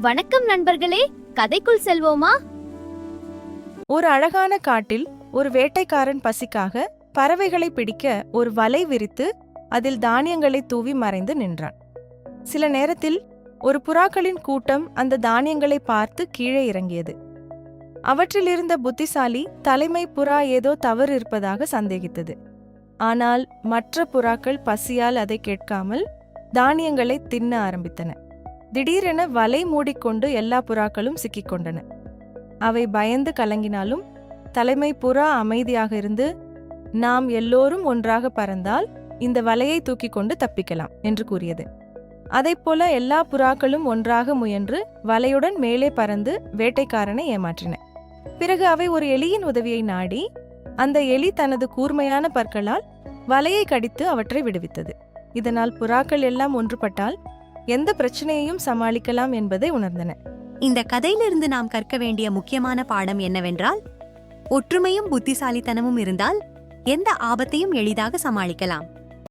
வணக்கம் நண்பர்களே, கதைக்குள் செல்வோமா? ஒரு அழகான காட்டில் ஒரு வேட்டைக்காரன் பசிக்காக பறவைகளை பிடிக்க ஒரு வலை விரித்து அதில் தானியங்களை தூவி மறைந்து நின்றான். சில நேரத்தில் ஒரு புறாக்களின் கூட்டம் அந்த தானியங்களை பார்த்து கீழே இறங்கியது. அவற்றிலிருந்த புத்திசாலி தலைமை புறா ஏதோ தவறு இருப்பதாக சந்தேகித்தது. ஆனால் மற்ற புறாக்கள் பசியால் அதை கேட்காமல் தானியங்களை தின்ன ஆரம்பித்தன. திடீரென வலை மூடிக்கொண்டு எல்லா புறாக்களும் சிக்கிக்கொண்டன. அவை பயந்து கலங்கினாலும் தலைமை புறா அமைதியாக இருந்து, நாம் எல்லோரும் ஒன்றாக பறந்தால் இந்த வலையை தூக்கி கொண்டு தப்பிக்கலாம் என்று கூறியது. அதைப்போல எல்லா புறாக்களும் ஒன்றாக முயன்று வலையுடன் மேலே பறந்து வேட்டைக்காரனை ஏமாற்றின. பிறகு அவை ஒரு எலியின் உதவியை நாடி அந்த எலி தனது கூர்மையான பற்களால் வலையை கடித்து அவற்றை விடுவித்தது. இதனால் புறாக்கள் எல்லாம் ஒன்றுபட்டால் எந்த பிரச்சனையையும் சமாளிக்கலாம் என்பதை உணர்ந்தன. இந்த கதையிலிருந்து நாம் கற்க வேண்டிய முக்கியமான பாடம் என்னவென்றால், ஒற்றுமையும் புத்திசாலித்தனமும் இருந்தால் எந்த ஆபத்தையும் எளிதாக சமாளிக்கலாம்.